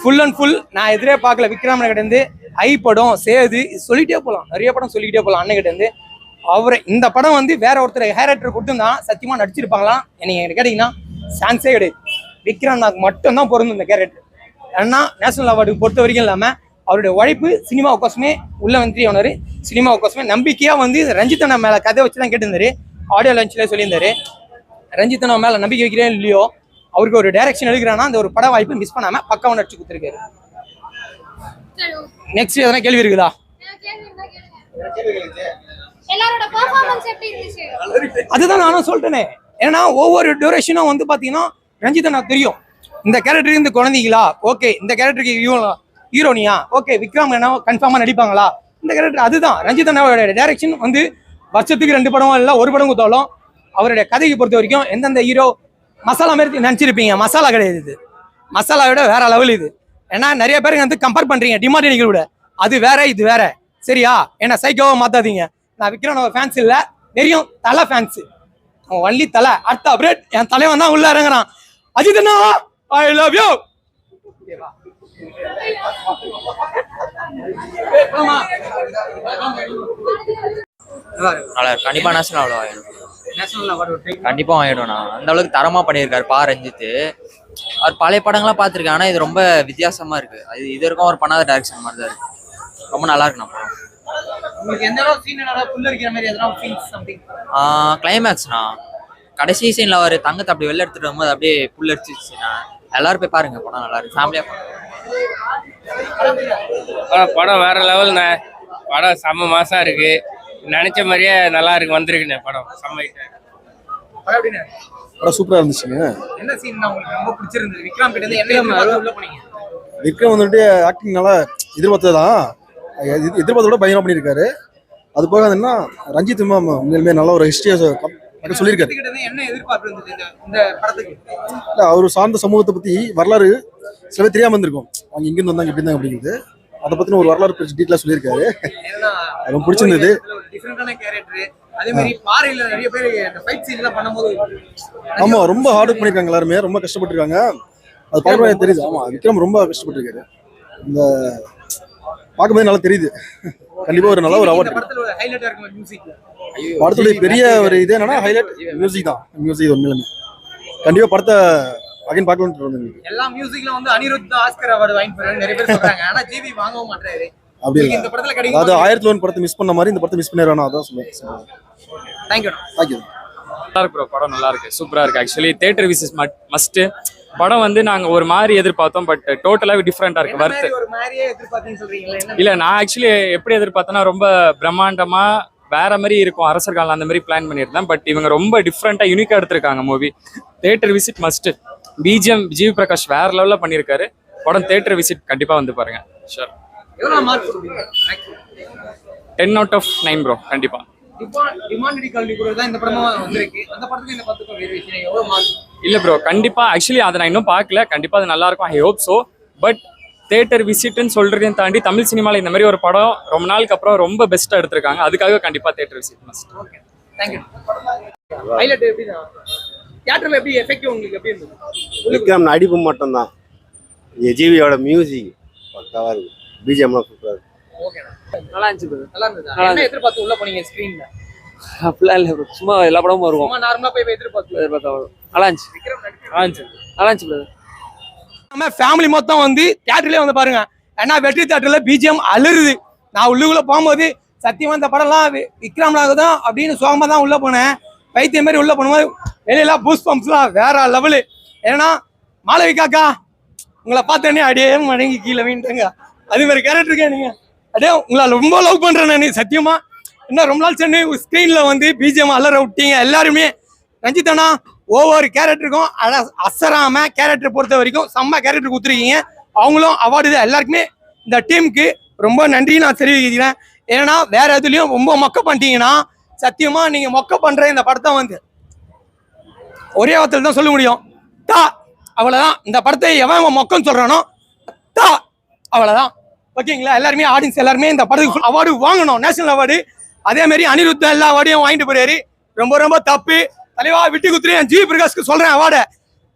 Full and full நான் எதிரே பார்க்கல. விக்ரம் கிட்ட ஐ படம் சேது சொல்லிட்டே போகலாம், நிறைய படம் சொல்லிக்கிட்டே போகலாம். அண்ணன் கிட்ட அவரை இந்த படம் வந்து வேற ஒருத்தர் ஹேரக்டர் கொடுத்துருந்தான் சத்தியமா நடிச்சிருப்பாங்களாம். நீங்க கேட்டீங்கன்னா சான்ஸே கிடையாது. விக்ரம் நாக்கு மட்டும்தான் பொருந்தும் இந்த கேரக்டர். ஏன்னா நேஷனல் அவார்டுக்கு பொறுத்த வரைக்கும் இல்லாமல் அவருடைய உழைப்பு சினிமாவுக்கோசமே உள்ள வந்து அவனாரு. சினிமாவுக்கோசமே நம்பிக்கையா வந்து ரஞ்சித்தனா மேல கதை வச்சு தான் கேட்டிருந்தாரு. ஆடியோ லான்ச்லேயே சொல்லியிருந்தாரு, ரஞ்சித்தனா மேல நம்பிக்கை வைக்கிறேன் இல்லையோ அவருக்கு ஒரு டைரக்ஷன் எடுக்கிறான்னா அந்த ஒரு பட வாய்ப்பு மிஸ் பண்ணாம பக்காவும் நடிச்சு கொடுத்துருக்காரு. நெக்ஸ்ட் எதனா கேள்வி இருக்குதா? அதுதான் நானும் சொல்லிட்டேனே. ஏன்னா ஒவ்வொரு டியூரேஷனும் வந்து பாத்தீங்கன்னா ரஞ்சிதனா தெரியும் இந்த கேரக்டருக்கு இந்த குழந்தைங்களா ஓகே, இந்த கேரக்டருக்கு ஹீரோனியா ஓகே, விக்ரம் என்ன கன்ஃபார்மா நடிப்பாங்களா இந்த கேரக்டர். அதுதான் ரஞ்சிதனாவோட டைரக்ஷன் வந்து வருஷத்துக்கு 2 படம் இல்லை 1 படம் கொடுத்தாலும் அவருடைய கதைக்கு பொறுத்த வரைக்கும் எந்தெந்த ஹீரோ மசாலா மாதிரி நினைச்சிருப்பீங்க. மசாலா கிடையாது இது, மசாலாவோட வேற லெவல் இது. ஏன்னா நிறைய பேருக்கு வந்து கம்பேர் பண்றீங்க டிமார்டினிகள் விட, அது வேற இது வேற சரியா? ஏன்னா சைக்கோவை மாத்தாதீங்க. நான் விக்ரம் ஃபேன்ஸ் இல்ல, தெரியும் தலை ஃபேன்ஸ், ஒன்லி தலை. அடுத்த அப்டேட் என் தலைவன் தான் உள்ள இறங்குறான். அஜித்னா ஐ லவ் யூ. கண்டிப்பா நேஷனல் அவார்டு கண்டிப்பா வாங்கிடும். நான் அந்த அளவுக்கு தரமா பண்ணியிருக்காரு பா ரஞ்சித். அவர் பழைய படங்கள்லாம் பார்த்துருக்கேன், ஆனா இது ரொம்ப வித்தியாசமா இருக்கு. அது இது வரைக்கும் அவர் பண்ணாத டைரக்ஷன் மாதிரி தான் இருக்கு. ரொம்ப நல்லா இருக்கு. நான் படம் கிளைமேக்ஸ்ண்ணா கடைசி சீன்ல அவர் தங்கத்தை அப்படி வெளில எடுத்துட்டு வரும்போது அப்படியே புல் அடிச்சிச்சுண்ணா. எல்லாரும் போய் பாருங்க, படம் நல்லா இருக்கு. ஃபேமிலியா படம் வேற லெவல்ண்ணே. படம் செம்ம மாசா இருக்கு, நினைச்ச மாதிரியே நல்லா இருக்கு. வந்திருக்குண்ணே படம் செம்ம. படம் சூப்பரா இருந்துச்சுங்க. என்ன சீன் உங்களுக்கு ரொம்ப பிடிச்சிருந்தது? விக்ரம் கிட்ட இருந்து என்ன உள்ள போனீங்க? விக்ரம் வந்துட்டு ஆக்டிங் நல்லா எதிர்பார்த்ததான், எதிர்பார்த்தோட பயங்கரமா பண்ணியிருக்காரு. அது போக என்ன ரஞ்சித் உண்மையிலுமே நல்ல ஒரு ஹிஸ்டரியை சொல்லியிருக்காரு. என்ன எதிர்பார்ப்பு இருந்தது இந்த படத்துக்கு? இல்லை, அவர் சார்ந்த சமூகத்தை பத்தி வரலாறு சில பேர் தெரியாம இருந்திருக்கும், அவங்க இங்கிருந்து வந்தாங்க எப்படி இருந்தாங்க அப்படிங்கிறது. அதை பத்தின ஒரு வரலாறு டீட்டெயிலா சொல்லியிருக்காரு. ரொம்ப பிடிச்சிருந்தது. அதே மாதிரி பாறையில நிறைய பேர் இந்த ஃபைட் சீன்லாம் பண்ணும்போது ஆமா ரொம்ப ஹார்ட் ஒர்க் பண்ணிருக்காங்க. எல்லாருமே ரொம்ப கஷ்டப்பட்டிருக்காங்க. அது பார்க்கும்போது தெரியுது. ஆமா விக்ரம் ரொம்ப கஷ்டப்பட்டிருக்காரு. இந்த பார்க்கும்போது நல்லா தெரியுது. கண்டிப்பா ஒரு நல்ல ஒரு அவார்டு. படத்துடைய பெரிய ஒரு இது என்னன்னா ஹைலைட் மியூசிக் தான். மியூசிக் உண்மையிலுமே கண்டிப்பா படத்தை அகைன் பார்க்கலாம்னு இருந்தது. எல்லா மியூசிக்ல வந்து அனிருத் ஆஸ்கர் அவார்டு வாங்கி போறாரு நிறைய பேர் சொல்றாங்க. ஆனா ஜிவி வாங்கவும் மாட்டாரு. அப்படி இல்ல, இந்த படத்துல கிடைக்கும். அது 1001 படத்தை மிஸ் பண்ண மாதிரி இந்த படத்தை மிஸ் பண்ணிரானோ அதான் சொல்லுவேன். தேங்க்யூ. நல்லா இருக்கு ப்ரோ, படம் நல்லா இருக்கு, சூப்பரா இருக்கு. Actually theatre visit must. படம் வந்து நாங்க ஒரு மாதிரி எதிர்பார்த்தோம், பட் டோட்டலாவே டிஃப்ரெண்டா இருக்கு. வர்த்து இல்ல, நான் ஆக்சுவலி எப்படி எதிர்பார்த்தேன்னா ரொம்ப பிரம்மாண்டமா வேற மாதிரி இருக்கும், அரசர் காலம் அந்த மாதிரி பிளான் பண்ணியிருந்தேன். பட் இவங்க ரொம்ப டிஃப்ரெண்டா யூனிக்கா எடுத்திருக்காங்க movie. Theatre visit must. BGM GV Prakash வேற லெவல்ல பண்ணியிருக்காரு. படம் தியேட்டர் விசிட் கண்டிப்பா வந்து பாருங்க. ஷூர். 10 out of 9 bro. கண்டிப்பா இல்ல ப்ரோ, கண்டிப்பா ஆக்சுவலி அதை நான் இன்னும் பார்க்கல. கண்டிப்பா அது நல்லா இருக்கும், I hope so. But theatre விசிட்னு சொல்றதையும் தாண்டி தமிழ் சினிமாவில் இந்த மாதிரி ஒரு படம் ரொம்ப நாளுக்கு அப்புறம் ரொம்ப பெஸ்ட்டாக எடுத்திருக்காங்க. அதுக்காக கண்டிப்பா theatre visit must. Okay, thank you. Highlight எப்படினா தியேட்டர்ல எப்படி எஃபெக்டிவ் உங்களுக்கு எப்படி இருந்துது? விக்ரம் நடிப்பு மட்டும் தான், ஜிவியோட மியூசிக் பக்காவா இருக்கு, பிஜிஎம்லாம் சூப்பரா இருக்கு. ஓகே, நல்லா இருந்துச்சு ப்ரோ. நல்லா இருந்துதா? என்ன எதிர்பார்த்து உள்ள போனீங்க ஸ்கிரீன்ல? அப்படிலாம் இல்லை ப்ரோ, சும்மா எல்லா படமும் வருவோம். சும்மா நார்மலா போய் எதிர்பார்த்தா நல்லா இருந்துச்சு. விக்ரம் நல்லா இருந்துச்சு ப்ரோ. நம்ம ஃபேமிலி மொத்தம் வந்து தியேட்டர்லயே வந்து பாருங்க. ஏன்னா வெற்றி தியேட்டர்ல பிஜிஎம் அலறுது. நான் உள்ளுக்குள்ள போகும்போது சத்தியமா இந்த படம்லாம் விக்ரம்லாக தான் அப்படின்னு சோகமா தான் உள்ள போனேன். பைத்தியம் மாதிரி உள்ள போகும்போது வெளியெல்லாம் பூஸ்ட் பம்ப்ஸ்லாம் வேற லெவலு. ஏன்னா மாளவிகாக்கா உங்களை பார்த்தோன்னே அப்படியே மடங்கி கீழே வீண்டுங்க. அது மாதிரி கேரக்டர் இருக்கேன் நீங்க. அப்படியே உங்களை ரொம்ப லவ் பண்றேன் நான் சத்தியமா. இன்னும் ரொம்ப நாள் சென்று ஸ்கிரீன்ல வந்து பிஜிஎம் அலற விட்டீங்க எல்லாருமே. ரஞ்சித் அண்ணா ஒவ்வொரு கேரக்டருக்கும் அசராம கேரக்டர் பொறுத்த வரைக்கும் செம்ம கேரக்டர் கொடுத்துருக்கீங்க. அவங்களும் அவார்டு தான். எல்லாருக்குமே இந்த டீமுக்கு ரொம்ப நன்றி நான் தெரிவிக்கிறேன். ஏன்னா வேற எதுலயும் ரொம்ப மொக்க பண்ணிட்டீங்கன்னா சத்தியமா நீங்க மொக்க பண்ற இந்த படத்தை வந்து ஒரே வார்த்தையில் தான் சொல்ல முடியும், தா. அவ்வளவுதான். இந்த படத்தை எவன் மொக்கன்னு சொல்றானோ தா, அவ்வளவுதான். ஓகேங்களா? எல்லாருமே ஆடியன்ஸ் எல்லாருமே இந்த படத்துக்கு அவார்டு வாங்கணும், நேஷனல் அவார்டு. அதே மாதிரி அனிருத் எல்லா அவார்டையும் வாங்கிட்டு போறாரு. ரொம்ப ரொம்ப தப்பு தலைவா. விட்டு குத்துறேன் ஜிவி பிரகாஷ்க்கு சொல்றேன் அவார்டை.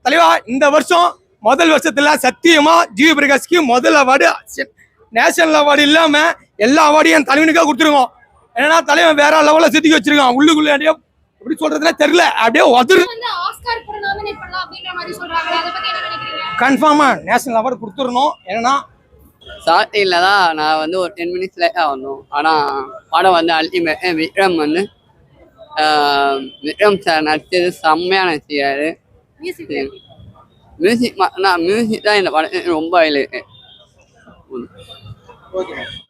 தலைவா இந்த வருஷம் முதல் வருஷத்துல சத்தியமா ஜிவி பிரகாஷ்க்கு முதல் அவார்டு நேஷனல் அவார்டு இல்லாம எல்லா அவார்டையும் என் தலைவனுக்காக கொடுத்துருவோம். ஏன்னா தலைவன் வேற லெவல்ல சுத்தி வச்சிருக்கான். உள்ளுக்குள்ள அப்படியே எப்படி சொல்றதுன்னா தெரியல, அப்படியே உதறு. கன்ஃபார்மா நேஷனல் அவார்டு கொடுத்துடணும். ஏன்னா ஸ்டார்டிங்கில் தான் நான் வந்து ஒரு 10 minutes லேட்டாக வந்தோம். ஆனால் படம் வந்து அல்டிமேட். விக்ரம் வந்து விக்ரம் சார் நடிச்சது செம்மையாக நடிச்சிருக்காரு. மியூசிக் தான் இந்த படம் ரொம்ப ஹைலைட்டு.